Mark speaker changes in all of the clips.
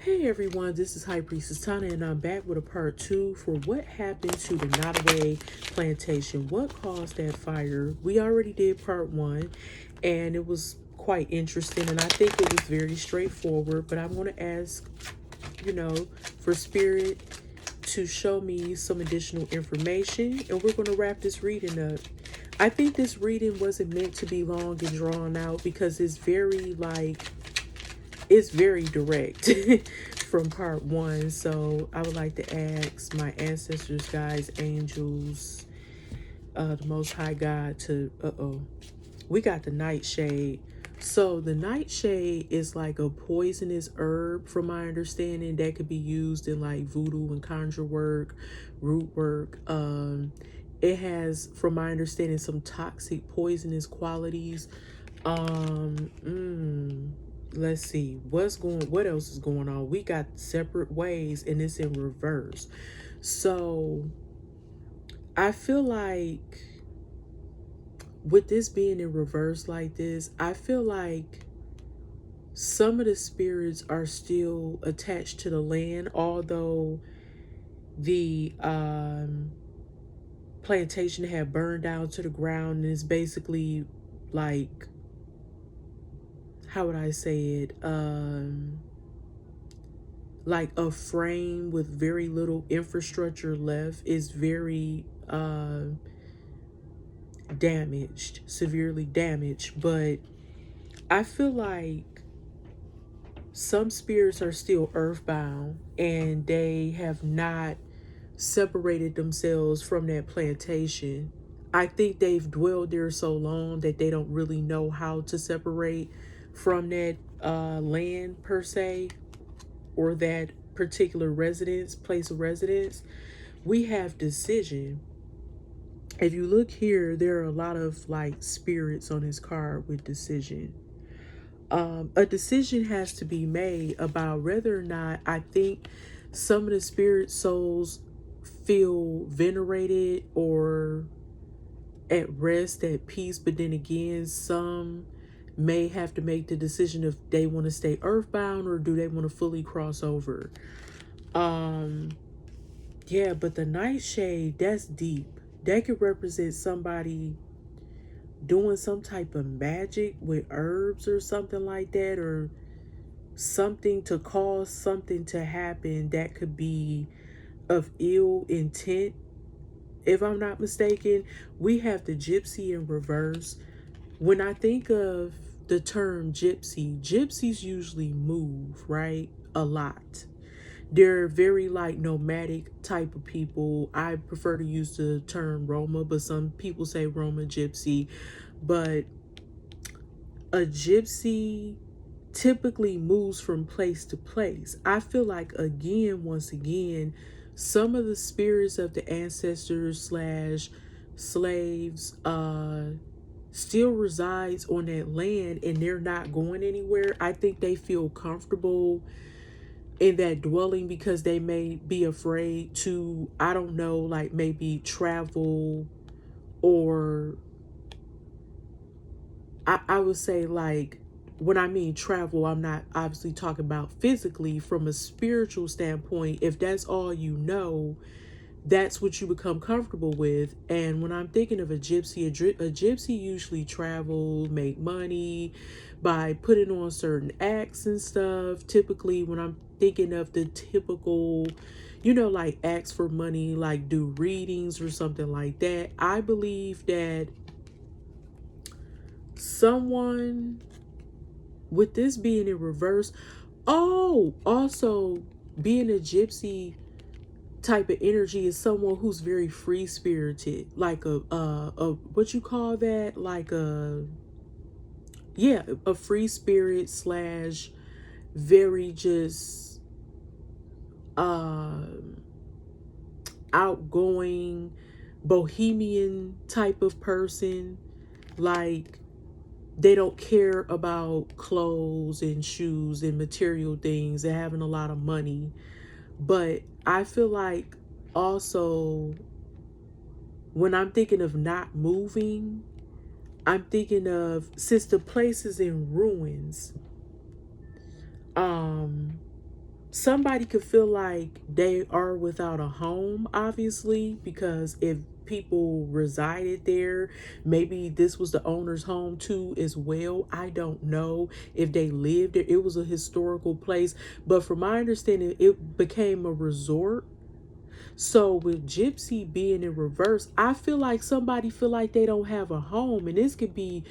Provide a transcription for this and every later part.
Speaker 1: Hey everyone, this is High Priestess Tana, and I'm back with a part 2 for what happened to the Nottoway Plantation. What caused that fire? We already did part 1, and it was quite interesting, and I think it was very straightforward, but I'm going to ask, for Spirit to show me some additional information, and we're going to wrap this reading up. I think this reading wasn't meant to be long and drawn out because it's very direct from part 1. So I would like to ask my ancestors, guides, angels, the Most High God to, we got the nightshade. So the nightshade is like a poisonous herb, from my understanding, that could be used in like voodoo and conjure work, root work. It has, from my understanding, some toxic, poisonous qualities. Let's see what else is going on. We got separate ways, and it's in reverse. So I feel like with this being in reverse like this, I feel like some of the spirits are still attached to the land, although the plantation had burned down to the ground, and it's basically like, how would I say it? Like a frame with very little infrastructure left. Is very damaged, severely damaged. But I feel like some spirits are still earthbound, and they have not separated themselves from that plantation. I think they've dwelled there so long that they don't really know how to separate from that land per se, or that particular place of residence. We have decision. If you look here, there are a lot of like spirits on this card with decision. A decision has to be made about whether or not, I think some of the spirit souls feel venerated or at rest, at peace, but then again, some may have to make the decision if they want to stay earthbound or do they want to fully cross over. Yeah, but the nightshade, that's deep. That could represent somebody doing some type of magic with herbs or something like that, or something to cause something to happen that could be of ill intent. If I'm not mistaken, we have the gypsy in reverse. When I think of the term gypsy, gypsies usually move, right? A lot. They're very like nomadic type of people. I prefer to use the term Roma, but some people say Roma gypsy. But a gypsy typically moves from place to place. I feel like, again, once again, some of the spirits of the ancestors slash slaves still resides on that land, and they're not going anywhere. I think they feel comfortable in that dwelling because they may be afraid to, I don't know, like maybe travel, or I would say, like, when I mean travel, I'm not obviously talking about physically. From a spiritual standpoint, if that's all you know, that's what you become comfortable with. And when I'm thinking of a gypsy, a gypsy usually travel, make money by putting on certain acts and stuff. Typically, when I'm thinking of the typical, like acts for money, like do readings or something like that, I believe that someone, with this being in reverse, also being a gypsy type of energy is someone who's very free spirited, like a what you call that, like a free spirit slash very just outgoing bohemian type of person. Like, they don't care about clothes and shoes and material things and having a lot of money. But I feel like also, when I'm thinking of not moving, I'm thinking of, since the place is in ruins, somebody could feel like they are without a home, obviously, because if people resided there, maybe this was the owner's home too as well. I don't know if they lived there. It was a historical place, but from my understanding, it became a resort. So with Gypsy being in reverse, I feel like somebody feel like they don't have a home, and this could be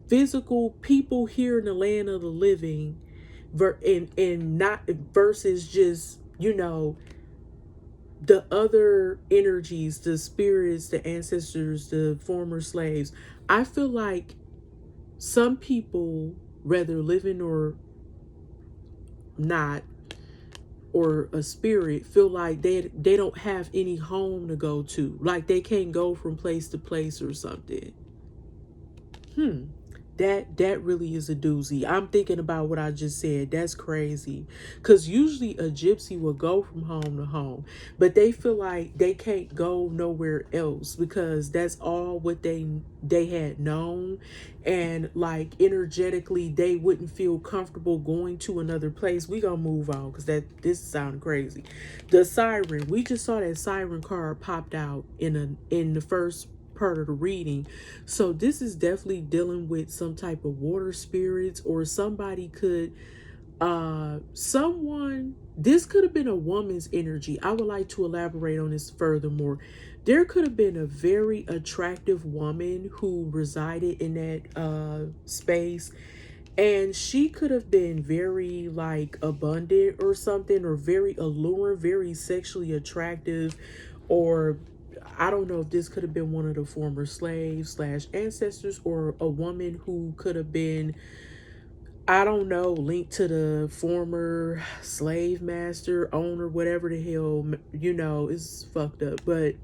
Speaker 1: physical people here in the land of the living, and not versus just the other energies, the spirits, the ancestors, the former slaves. I feel like some people, whether living or not, or a spirit, feel like they don't have any home to go to, like they can't go from place to place or something. hmm that really is a doozy. I'm thinking about what I just said. That's crazy, because usually a gypsy will go from home to home, but they feel like they can't go nowhere else because that's all what they had known, and like energetically they wouldn't feel comfortable going to another place. We gonna move on because that this is sounding crazy. The siren, we just saw that siren card popped out in the first part of the reading. So this is definitely dealing with some type of water spirits, or somebody could someone, this could have been a woman's energy. I would like to elaborate on this furthermore. There could have been a very attractive woman who resided in that space, and she could have been very like abundant or something, or very alluring, very sexually attractive, or I don't know if this could have been one of the former slaves slash ancestors, or a woman who could have been, I don't know, linked to the former slave master, owner, whatever the hell, it's fucked up. But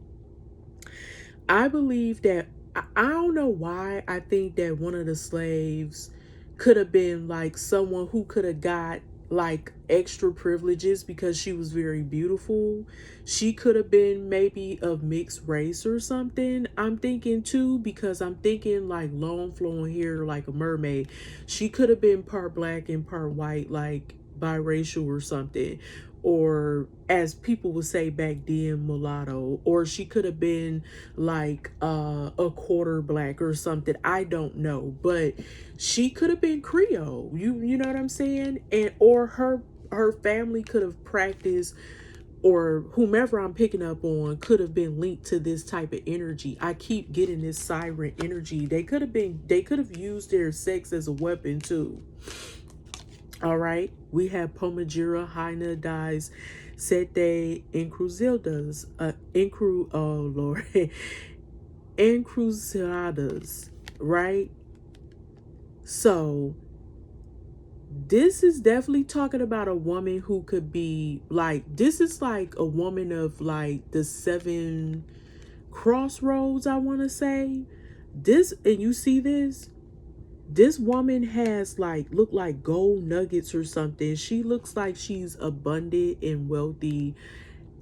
Speaker 1: I believe that, I don't know why I think that one of the slaves could have been like someone who could have got like extra privileges because she was very beautiful. She could have been maybe of mixed race or something. I'm thinking too, because I'm thinking like long flowing hair like a mermaid. She could have been part black and part white, like biracial or something, or as people would say back then, mulatto, or she could have been like a quarter black or something. I don't know, but she could have been Creole. You know what I'm saying? And or her family could have practiced, or whomever I'm picking up on could have been linked to this type of energy. I keep getting this siren energy. They could have used their sex as a weapon too. All right, we have Pomajira, Hyena dies, Sete Encruzildas, oh Lord, Encrucijadas, right? So this is definitely talking about a woman who could be like, this is like a woman of like the seven crossroads, I want to say. This, and you see this woman has like, look like gold nuggets or something. She looks like she's abundant and wealthy,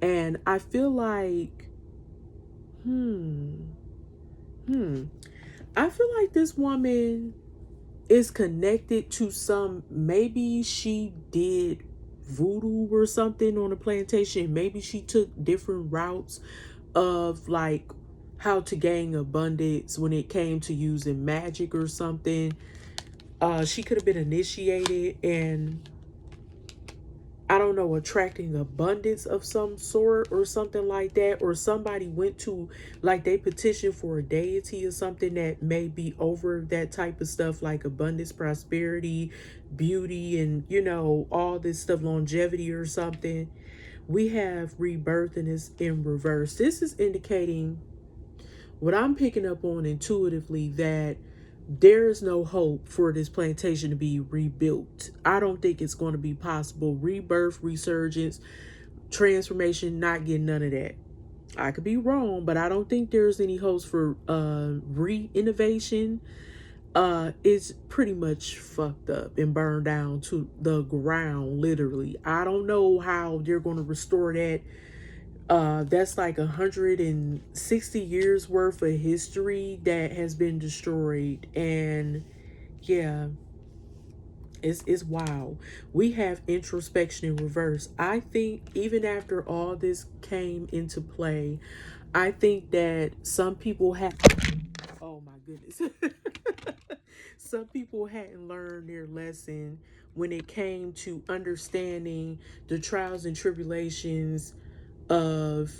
Speaker 1: and I feel like hmm hmm I feel like this woman is connected to some, maybe she did voodoo or something on a plantation. Maybe she took different routes of like how to gain abundance when it came to using magic or something. She could have been initiated and, I don't know, attracting abundance of some sort or something like that. Or somebody went to, like, they petitioned for a deity or something that may be over that type of stuff, like abundance, prosperity, beauty, and, all this stuff, longevity or something. We have rebirth, and it's in reverse. This is indicating what I'm picking up on intuitively, that there is no hope for this plantation to be rebuilt. I don't think it's going to be possible. Rebirth, resurgence, transformation, not getting none of that. I could be wrong, but I don't think there's any hopes for re-innovation. It's pretty much fucked up and burned down to the ground, literally. I don't know how they're going to restore that. That's like 160 years worth of history that has been destroyed. And yeah, It's wild. We have introspection in reverse. I think even after all this came into play, I think that some people have, oh my goodness, some people hadn't learned their lesson when it came to understanding the trials and tribulations of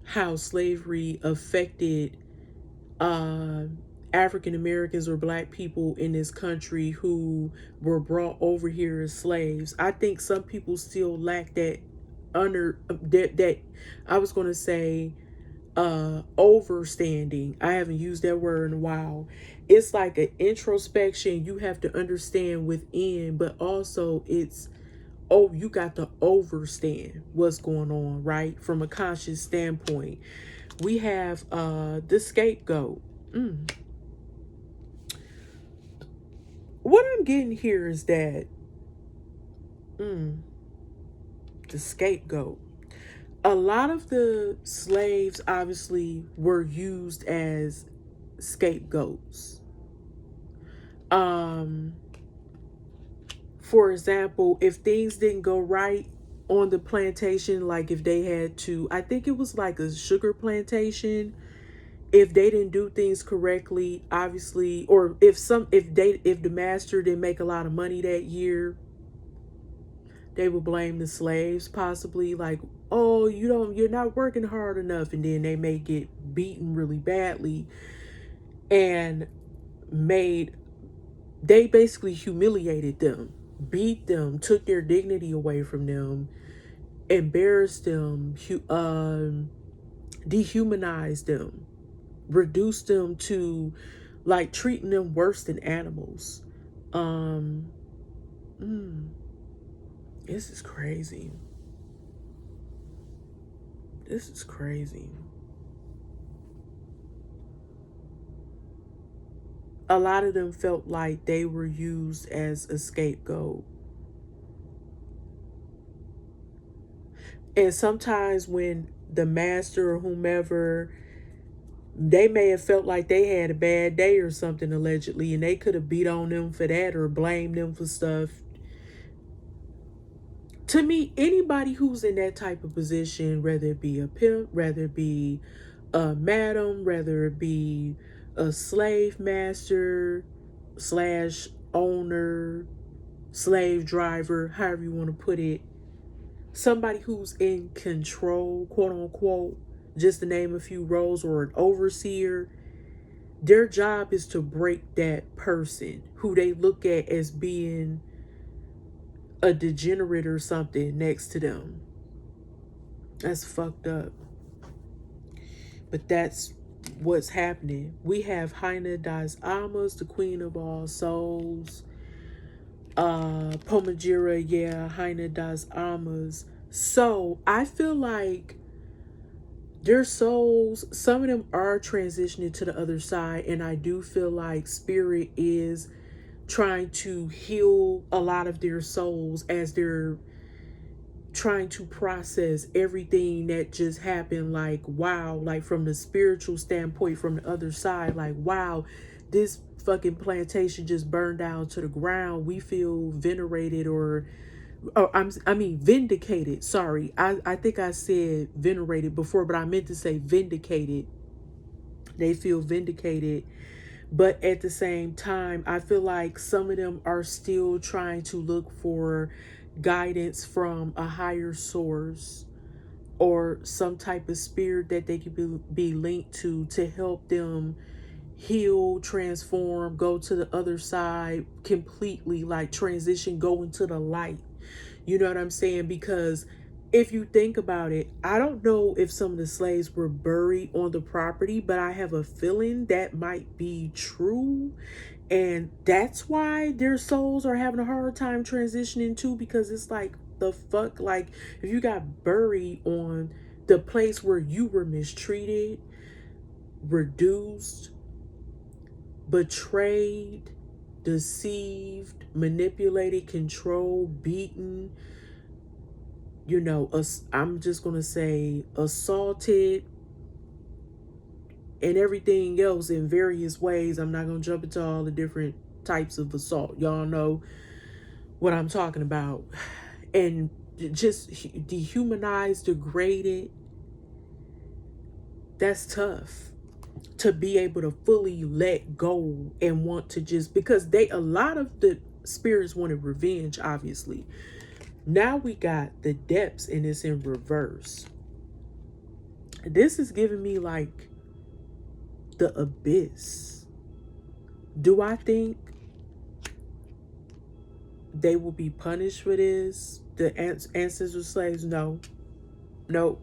Speaker 1: how slavery affected uh, African Americans or black people in this country who were brought over here as slaves. I think some people still lack that that I was going to say overstanding. I haven't used that word in a while. It's like an introspection you have to understand within, but also it's, oh, you got to overstand what's going on, right? From a conscious standpoint. We have the scapegoat. What I'm getting here is that the scapegoat. A lot of the slaves obviously were used as scapegoats. Um, for example, if things didn't go right on the plantation, like if they had to, I think it was like a sugar plantation, if they didn't do things correctly, obviously, or if the master didn't make a lot of money that year, they would blame the slaves, possibly, like, oh, you're not working hard enough, and then they may get beaten really badly and made, they basically humiliated them, beat them, took their dignity away from them, embarrassed them, dehumanized them, reduced them to like treating them worse than animals. Um, this is crazy. This is crazy. A lot of them felt like they were used as a scapegoat. And sometimes when the master or whomever, they may have felt like they had a bad day or something, allegedly, and they could have beat on them for that or blamed them for stuff. To me, anybody who's in that type of position, whether it be a pimp, whether it be a madam, whether it be a slave master slash owner, slave driver, however you want to put it, somebody who's in control, quote unquote, just to name a few roles, or an overseer, their job is to break that person who they look at as being a degenerate or something next to them. That's fucked up. But that's what's happening. We have Haina das Almas, the Queen of All Souls. Pomajira, yeah, Haina das Almas. So I feel like their souls, some of them are transitioning to the other side, and I do feel like spirit is trying to heal a lot of their souls as they're trying to process everything that just happened. Like, wow, like from the spiritual standpoint, from the other side, like, wow, this fucking plantation just burned down to the ground. We feel venerated, or I mean vindicated. Sorry, I think I said venerated before, but I meant to say vindicated. They feel vindicated, but at the same time, I feel like some of them are still trying to look for guidance from a higher source or some type of spirit that they could be linked to help them heal, transform, go to the other side completely, like transition, go into the light. You know what I'm saying? Because if you think about it, I don't know if some of the slaves were buried on the property, but I have a feeling that might be true. And that's why their souls are having a hard time transitioning too, because it's like, the fuck, like if you got buried on the place where you were mistreated, reduced, betrayed, deceived, manipulated, controlled, beaten, you know, I'm just going to say assaulted and everything else in various ways. I'm not going to jump into all the different types of assault. Y'all know what I'm talking about. And just dehumanized, degraded. That's tough to be able to fully let go and want to just, because a lot of the spirits wanted revenge, obviously. Now we got the depths and it's in reverse. This is giving me like the abyss. Do I think they will be punished for this? The ancestor slaves? No. No.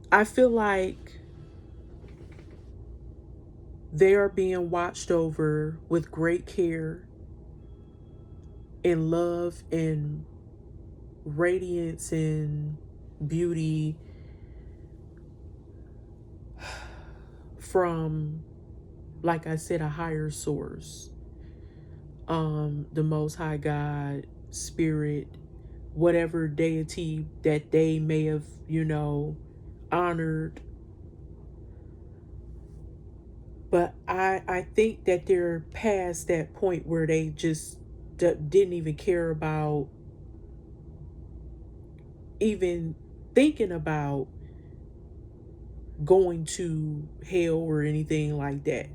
Speaker 1: I feel like they are being watched over with great care and love and radiance and beauty from, like I said, a higher source. The Most High God, Spirit, whatever deity that they may have, honored. But I think that they're past that point where they just didn't even care about even thinking about going to hell or anything like that.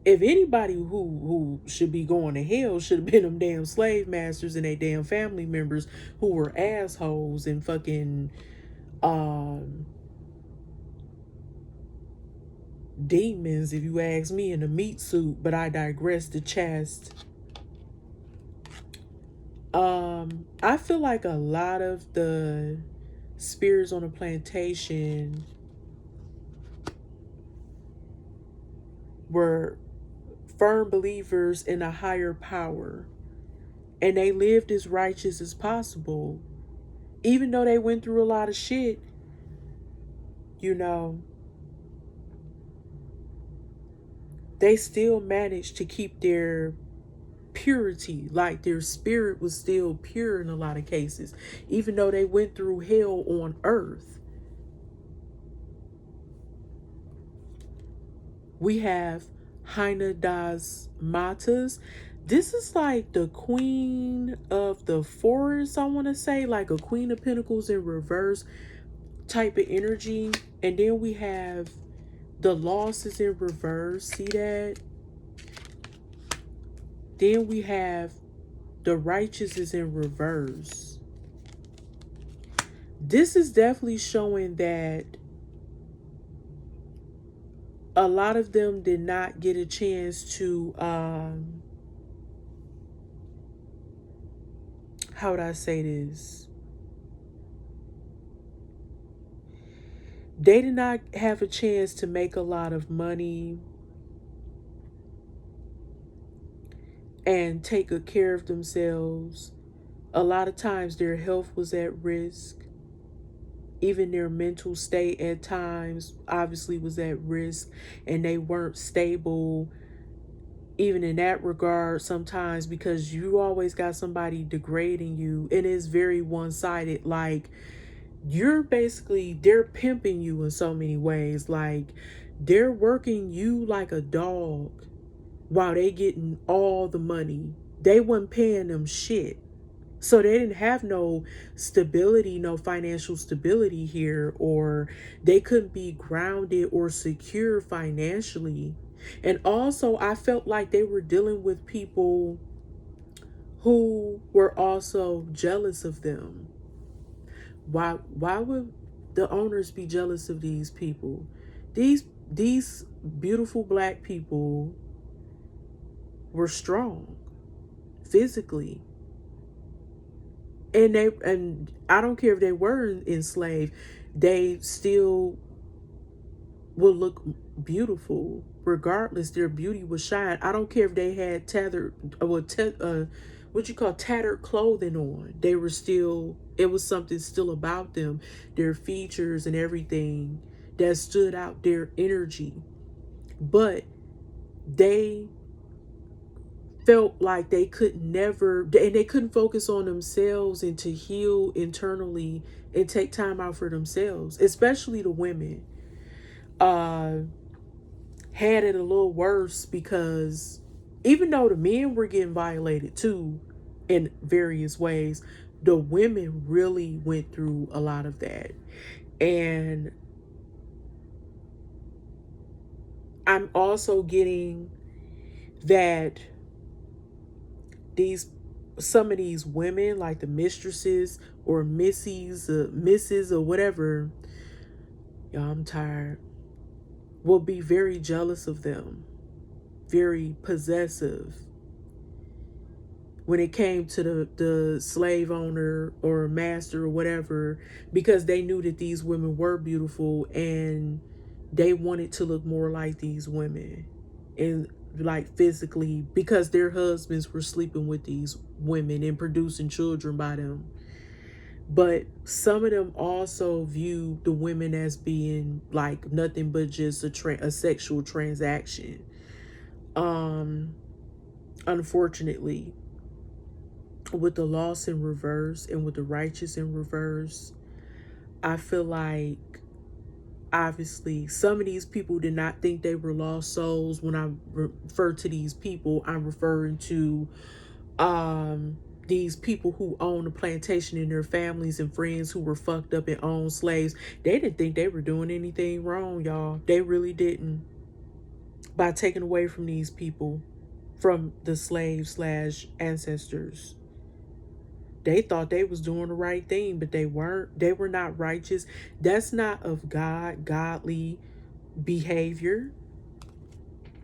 Speaker 1: If anybody who should be going to hell should have been them damn slave masters and their damn family members who were assholes and fucking demons, if you ask me, in a meat suit. But I digress. The chest. I feel like a lot of the spirits on the plantation were firm believers in a higher power, and they lived as righteous as possible, even though they went through a lot of shit. They still managed to keep their purity, like their spirit was still pure in a lot of cases, even though they went through hell on earth. We have Haina das Matas. This is like the queen of the forest, I want to say, like a queen of pentacles in reverse type of energy. And then we have the losses in reverse. See that? Then we have the righteous is in reverse. This is definitely showing that a lot of them did not get a chance to, how would I say this? They did not have a chance to make a lot of money and take good care of themselves. A lot of times their health was at risk. Even their mental state at times obviously was at risk, and they weren't stable even in that regard sometimes, because you always got somebody degrading you, and it's very one-sided. Like, they're pimping you in so many ways. Like, they're working you like a dog while they getting all the money. They wasn't paying them shit. So they didn't have no stability, no financial stability here, or they couldn't be grounded or secure financially. And also, I felt like they were dealing with people who were also jealous of them. Why would the owners be jealous of these people? These beautiful black people were strong physically. And I don't care if they were enslaved, they still will look beautiful regardless. Their beauty will shine. I don't care if they had tattered clothing on. They were still, it was something still about them, their features and everything that stood out, their energy. But they felt like they could never, and they couldn't focus on themselves and to heal internally and take time out for themselves, especially the women. Had it a little worse because even though the men were getting violated too in various ways, the women really went through a lot of that. And I'm also getting that these some of these women, like the mistresses or missies, misses or whatever, y'all, I'm tired, will be very jealous of them, very possessive when it came to the slave owner or master or whatever, because they knew that these women were beautiful and they wanted to look more like these women, and like physically, because their husbands were sleeping with these women and producing children by them. But some of them also view the women as being like nothing but just a sexual transaction. Unfortunately, with the lost in reverse and with the righteous in reverse, I feel like obviously some of these people did not think they were lost souls. When I refer to these people, I'm referring to these people who own a plantation and their families and friends who were fucked up and owned slaves. They didn't think they were doing anything wrong, y'all. They really didn't. By taking away from these people, from the slave slash ancestors, they thought they was doing the right thing, but they weren't. They were not righteous. That's not of God, godly behavior.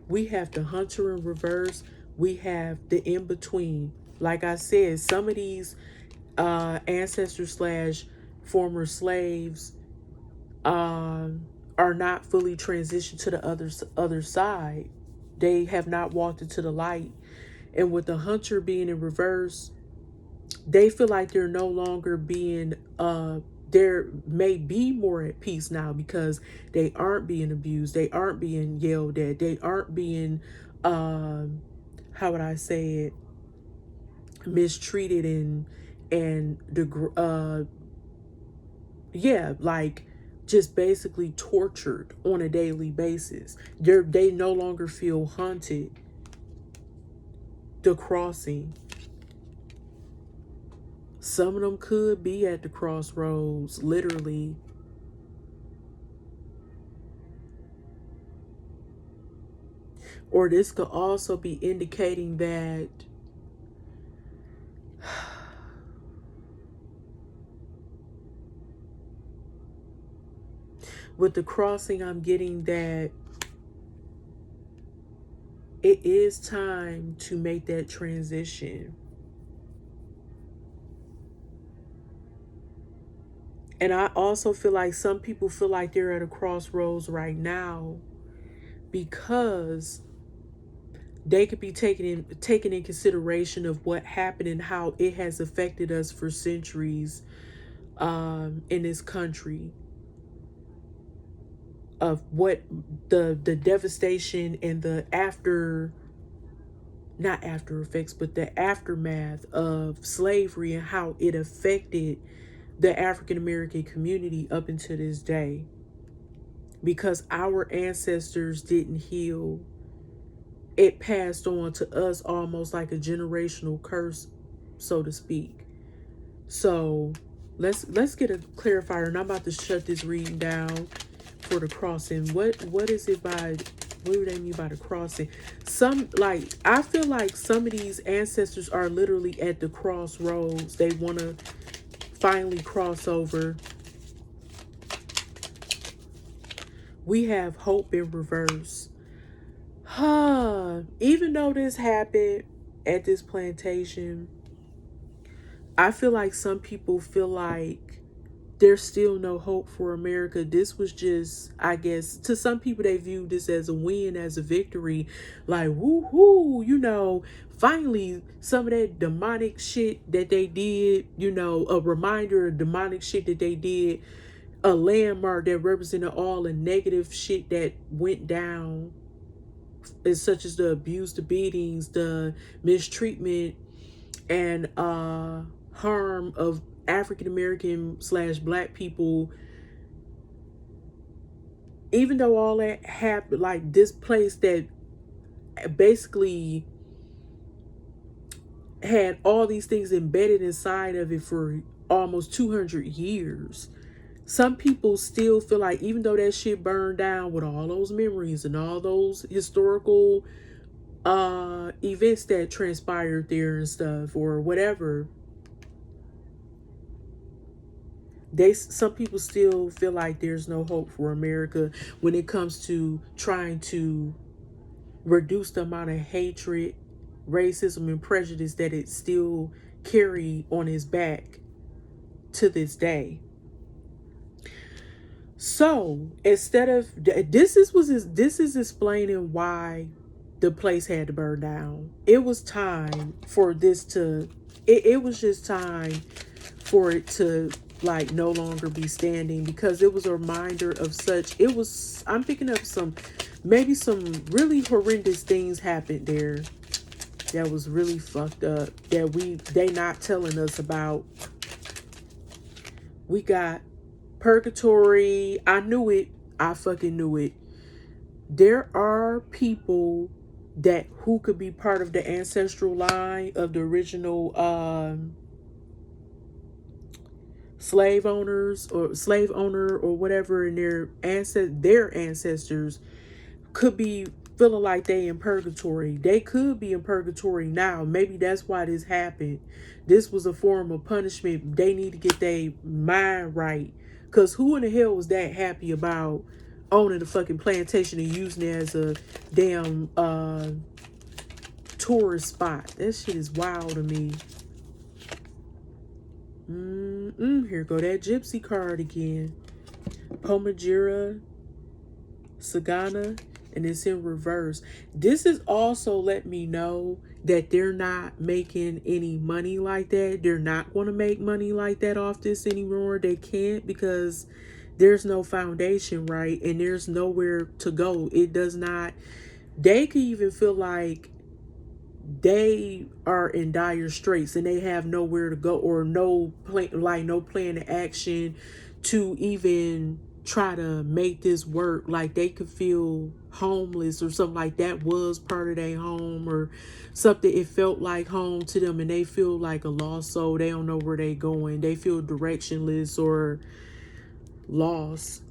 Speaker 1: We have the hunter in reverse. We have the in between. Like I said, some of these ancestors slash former slaves are not fully transitioned to the other side. They have not walked into the light. And with the hunter being in reverse, they feel like they're no longer being there may be more at peace now, because they aren't being abused, they aren't being yelled at, they aren't being how would I say it, mistreated and the yeah, like just basically tortured on a daily basis. They no longer feel haunted. The crossing, some of them could be at the crossroads, literally. Or this could also be indicating that with the crossing, I'm getting that it is time to make that transition. And I also feel like some people feel like they're at a crossroads right now because they could be taken in consideration of what happened and how it has affected us for centuries in this country, of what the devastation and the not after effects, but the aftermath of slavery and how it affected the African American community up until this day. Because our ancestors didn't heal, it passed on to us almost like a generational curse, so to speak. So let's get a clarifier, and I'm about to shut this reading down for the crossing. What is it by, what do they mean by the crossing? Some, like, I feel like some of these ancestors are literally at the crossroads. They want to finally cross over. We have hope in reverse. Even though this happened at this plantation, I feel like some people feel like there's still no hope for America. This was just, I guess, to some people, they view this as a win, as a victory. Like, woohoo, finally, some of that demonic shit that they did, a reminder of demonic shit that they did, a landmark that represented all the negative shit that went down, such as the abuse, the beatings, the mistreatment, and harm of African American slash Black people. Even though all that happened, like this place that basically had all these things embedded inside of it for almost 200 years. Some people still feel like, even though that shit burned down with all those memories and all those historical events that transpired there and stuff or whatever, some people still feel like there's no hope for America when it comes to trying to reduce the amount of hatred, racism, and prejudice that it still carry on its back to this day. So instead of this is explaining why the place had to burn down. It was time for this to. It was just time for it to like no longer be standing, because it was a reminder of such. It was. I'm picking up maybe some really horrendous things happened there that was really fucked up that they not telling us about. We got purgatory. I knew it. I fucking knew it. There are people that who could be part of the ancestral line of the original slave owners or slave owner or whatever, and their ancestors could be feeling like they in purgatory. They could be in purgatory now. Maybe that's why this happened. This was a form of punishment. They need to get their mind right. Because who in the hell was that happy about owning the fucking plantation and using it as a damn tourist spot? That shit is wild to me. Here go that gypsy card again. Pomajira, Sagana, and it's in reverse. This is also let me know that they're not making any money like that. They're not going to make money like that off this anymore. They can't, because there's no foundation, right? And there's nowhere to go. It does not. They could even feel like they are in dire straits and they have nowhere to go, or no plan of action to even try to make this work. Like they could feel homeless or something, like that was part of their home or something. It felt like home to them, and they feel like a lost soul. They don't know where they going. They feel directionless or lost.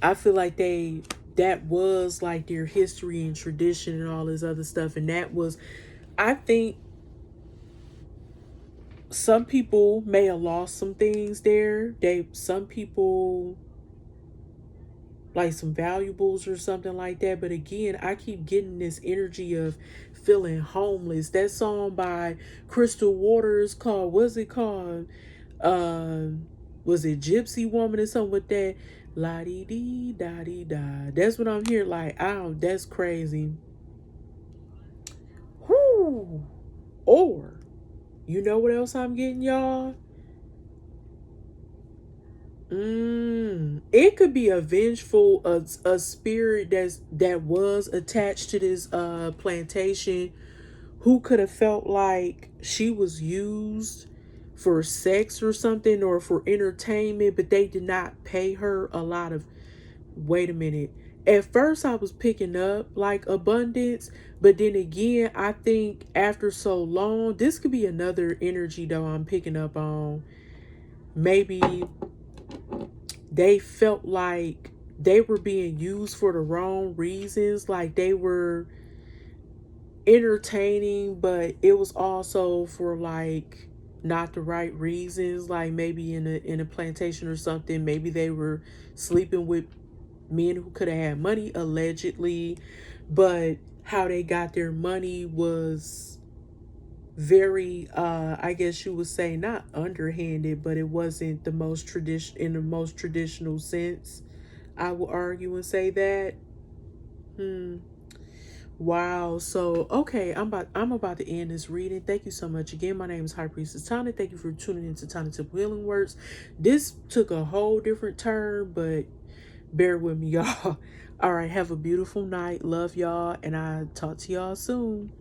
Speaker 1: I feel like that was like their history and tradition and all this other stuff. And that was, I think some people may have lost some things there. Some people like some valuables or something like that. But again, I keep getting this energy of feeling homeless. That song by Crystal Waters called, what's it called? Was it Gypsy Woman or something with that? La dee dee da dee da. That's what I'm hearing. Like, that's crazy. Whoo. Or, you know what else I'm getting, y'all? It could be a vengeful, a spirit that was attached to this plantation, who could have felt like she was used for sex or something, or for entertainment, but they did not pay her a lot of. Wait a minute. At first I was picking up like abundance, but then again, I think after so long, this could be another energy though I'm picking up on. Maybe they felt like they were being used for the wrong reasons, like they were entertaining, but it was also for like not the right reasons. Like maybe in a plantation or something, maybe they were sleeping with men who could have had money, allegedly, but how they got their money was very I guess you would say not underhanded, but it wasn't the most in the most traditional sense. I will argue and say that. Wow. So okay, I'm about to end this reading. Thank you so much again. My name is High Priestess Tana. Thank you for tuning into Tana Temple Healing Works. This took a whole different turn, but bear with me, y'all. All right, have a beautiful night. Love y'all, and I'll talk to y'all soon.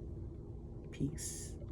Speaker 1: Peace.